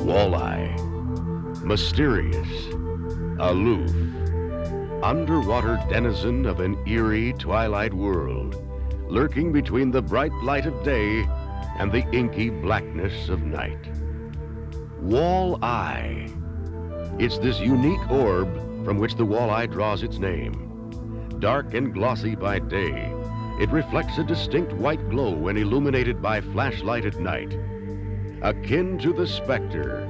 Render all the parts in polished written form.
Walleye. Mysterious, aloof, underwater denizen of an eerie twilight world, lurking between the bright light of day and the inky blackness of night. Walleye. It's this unique orb from which the walleye draws its name. Dark and glossy by day, it reflects a distinct white glow when illuminated by flashlight at night, akin to the specter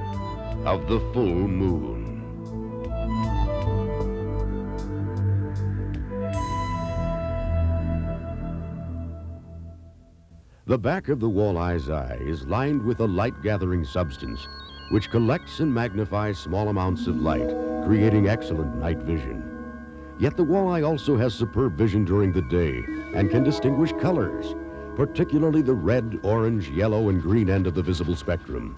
of the full moon. The back of the walleye's eye is lined with a light-gathering substance which collects and magnifies small amounts of light, creating excellent night vision. Yet the walleye also has superb vision during the day and can distinguish colors, particularly the red, orange, yellow, and green end of the visible spectrum.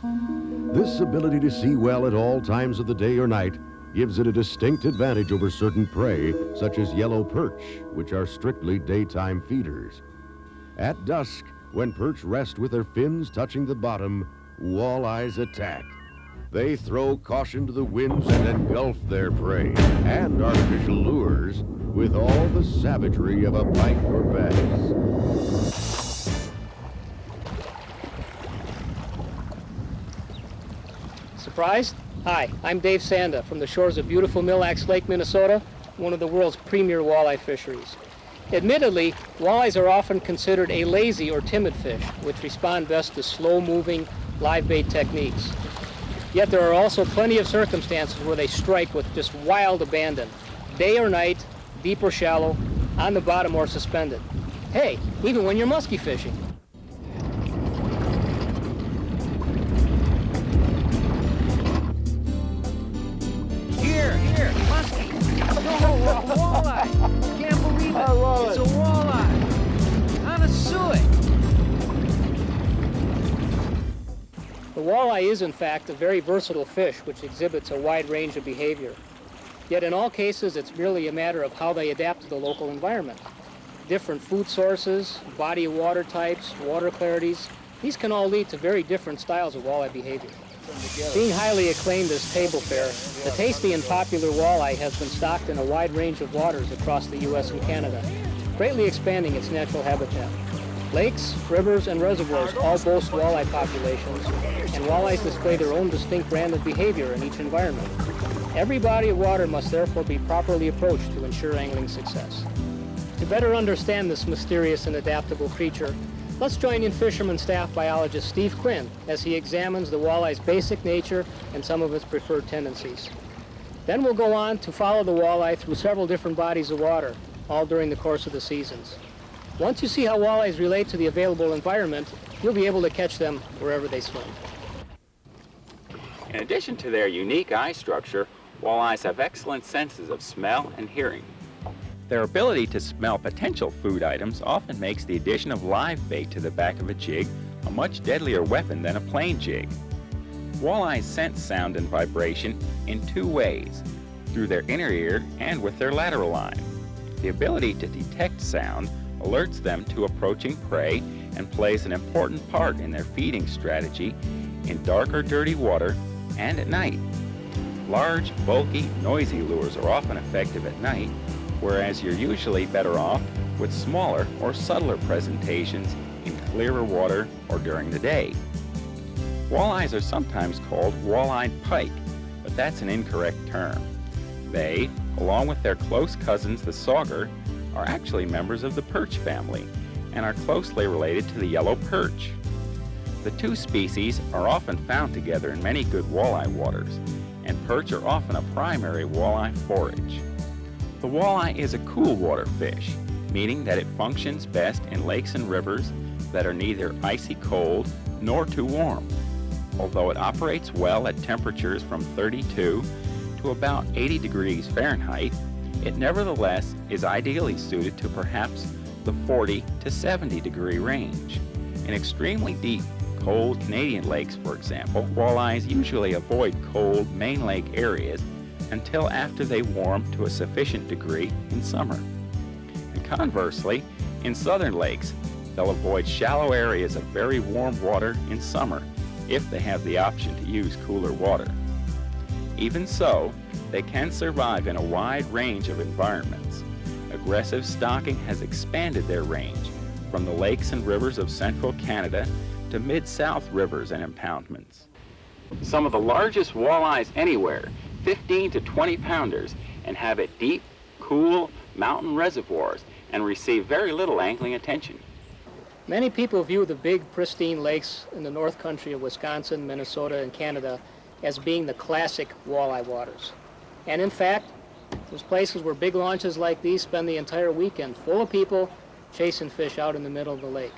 This ability to see well at all times of the day or night gives it a distinct advantage over certain prey, such as yellow perch, which are strictly daytime feeders. At dusk, when perch rest with their fins touching the bottom, walleyes attack. They throw caution to the winds and engulf their prey and artificial lures with all the savagery of a pike or bass. Surprised? Hi, I'm Dave Csanda from the shores of beautiful Mille Lacs Lake, Minnesota, one of the world's premier walleye fisheries. Admittedly, walleyes are often considered a lazy or timid fish, which respond best to slow-moving live bait techniques. Yet there are also plenty of circumstances where they strike with just wild abandon, day or night, deep or shallow, on the bottom or suspended. Hey, even when you're musky fishing. Here, musky. No, a walleye. Can't believe it. It's a walleye on a suet. The walleye is, in fact, a very versatile fish which exhibits a wide range of behavior. Yet in all cases, it's merely a matter of how they adapt to the local environment. Different food sources, body of water types, water clarities, these can all lead to very different styles of walleye behavior. Being highly acclaimed as table fare, the tasty and popular walleye has been stocked in a wide range of waters across the U.S. and Canada, greatly expanding its natural habitat. Lakes, rivers, and reservoirs all boast walleye populations, and walleyes display their own distinct brand of behavior in each environment. Every body of water must therefore be properly approached to ensure angling success. To better understand this mysterious and adaptable creature, let's join In-Fisherman staff biologist Steve Quinn as he examines the walleye's basic nature and some of its preferred tendencies. Then we'll go on to follow the walleye through several different bodies of water, all during the course of the seasons. Once you see how walleyes relate to the available environment, you'll be able to catch them wherever they swim. In addition to their unique eye structure, walleyes have excellent senses of smell and hearing. Their ability to smell potential food items often makes the addition of live bait to the back of a jig a much deadlier weapon than a plain jig. Walleyes sense sound and vibration in two ways, through their inner ear and with their lateral eye. The ability to detect sound alerts them to approaching prey and plays an important part in their feeding strategy in dark or dirty water and at night. Large, bulky, noisy lures are often effective at night, whereas you're usually better off with smaller or subtler presentations in clearer water or during the day. Walleyes are sometimes called wall-eyed pike, but that's an incorrect term. They, along with their close cousins the sauger, are actually members of the perch family and are closely related to the yellow perch. The two species are often found together in many good walleye waters, and perch are often a primary walleye forage. The walleye is a cool water fish, meaning that it functions best in lakes and rivers that are neither icy cold nor too warm. Although it operates well at temperatures from 32 to about 80 degrees Fahrenheit, it nevertheless is ideally suited to perhaps the 40 to 70 degree range. In extremely deep, cold Canadian lakes, for example, walleyes usually avoid cold main lake areas until after they warm to a sufficient degree in summer. And conversely, in southern lakes, they'll avoid shallow areas of very warm water in summer if they have the option to use cooler water. Even so, they can survive in a wide range of environments. Aggressive stocking has expanded their range from the lakes and rivers of central Canada to mid-south rivers and impoundments. Some of the largest walleyes anywhere, 15 to 20 pounders, inhabit deep, cool mountain reservoirs and receive very little angling attention. Many people view the big, pristine lakes in the north country of Wisconsin, Minnesota, and Canada as being the classic walleye waters. And in fact, there's places where big launches like these spend the entire weekend full of people chasing fish out in the middle of the lake.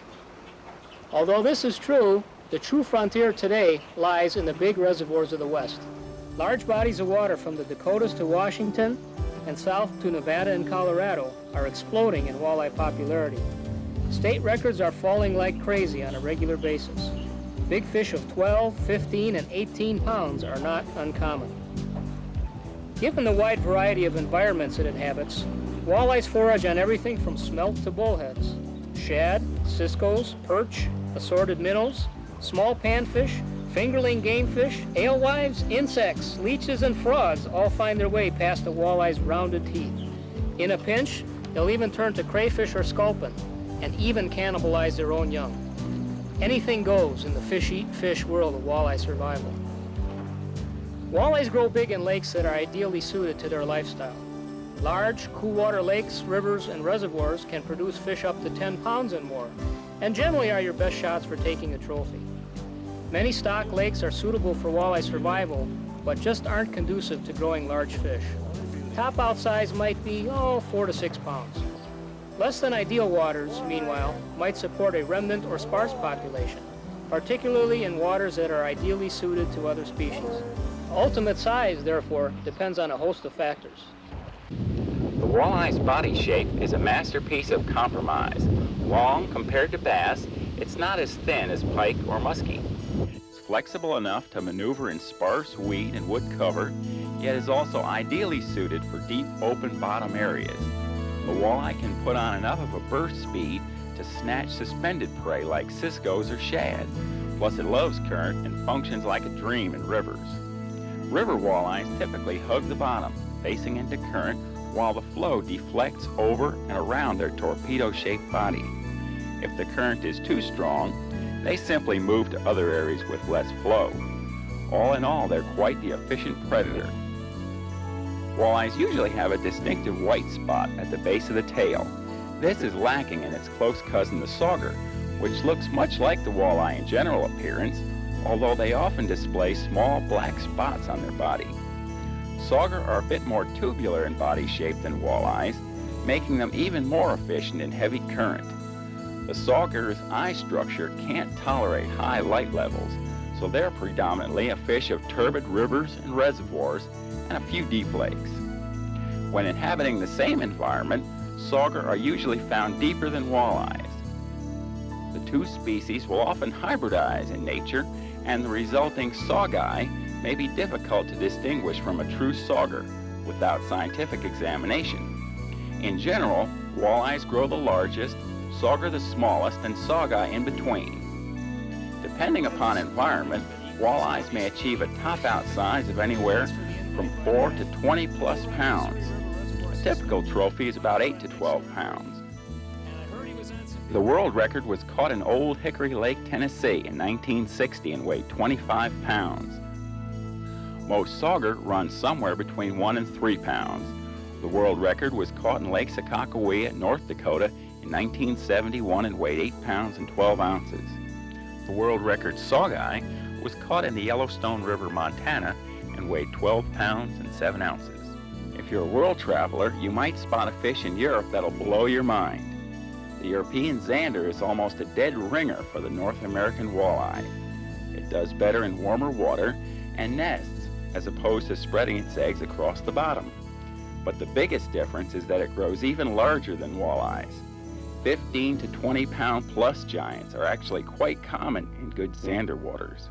Although this is true, the true frontier today lies in the big reservoirs of the West. Large bodies of water from the Dakotas to Washington and south to Nevada and Colorado are exploding in walleye popularity. State records are falling like crazy on a regular basis. Big fish of 12, 15, and 18 pounds are not uncommon. Given the wide variety of environments it inhabits, walleyes forage on everything from smelt to bullheads. Shad, ciscos, perch, assorted minnows, small panfish, fingerling gamefish, alewives, insects, leeches, and frogs all find their way past the walleye's rounded teeth. In a pinch, they'll even turn to crayfish or sculpin, and even cannibalize their own young. Anything goes in the fish-eat-fish world of walleye survival. Walleyes grow big in lakes that are ideally suited to their lifestyle. Large, cool water lakes, rivers, and reservoirs can produce fish up to 10 pounds and more, and generally are your best shots for taking a trophy. Many stock lakes are suitable for walleye survival, but just aren't conducive to growing large fish. Top out size might be, 4 to 6 pounds. Less than ideal waters, meanwhile, might support a remnant or sparse population, particularly in waters that are ideally suited to other species. Ultimate size, therefore, depends on a host of factors. The walleye's body shape is a masterpiece of compromise. Long compared to bass, it's not as thin as pike or muskie. It's flexible enough to maneuver in sparse weed and wood cover, yet is also ideally suited for deep open bottom areas. The walleye can put on enough of a burst speed to snatch suspended prey like ciscos or shad, plus it loves current and functions like a dream in rivers. River walleyes typically hug the bottom, facing into current, while the flow deflects over and around their torpedo-shaped body. If the current is too strong, they simply move to other areas with less flow. All in all, they're quite the efficient predator. Walleyes usually have a distinctive white spot at the base of the tail. This is lacking in its close cousin the sauger, which looks much like the walleye in general appearance, although they often display small black spots on their body. Sauger are a bit more tubular in body shape than walleyes, making them even more efficient in heavy current. The sauger's eye structure can't tolerate high light levels, so they're predominantly a fish of turbid rivers and reservoirs and a few deep lakes. When inhabiting the same environment, sauger are usually found deeper than walleyes. The two species will often hybridize in nature, and the resulting saugeye may be difficult to distinguish from a true sauger without scientific examination. In general, walleyes grow the largest, sauger the smallest, and saugeye in between. Depending upon environment, walleyes may achieve a top-out size of anywhere from 4 to 20 plus pounds. A typical trophy is about 8 to 12 pounds. The world record was caught in Old Hickory Lake, Tennessee in 1960 and weighed 25 pounds. Most sauger run somewhere between 1 and 3 pounds. The world record was caught in Lake Sakakawea, North Dakota in 1971 and weighed 8 pounds and 12 ounces. The world record saugeye was caught in the Yellowstone River, Montana and weighed 12 pounds and 7 ounces. If you're a world traveler, you might spot a fish in Europe that'll blow your mind. The European zander is almost a dead ringer for the North American walleye. It does better in warmer water and nests as opposed to spreading its eggs across the bottom. But the biggest difference is that it grows even larger than walleyes. 15 to 20 pound plus giants are actually quite common in good zander waters.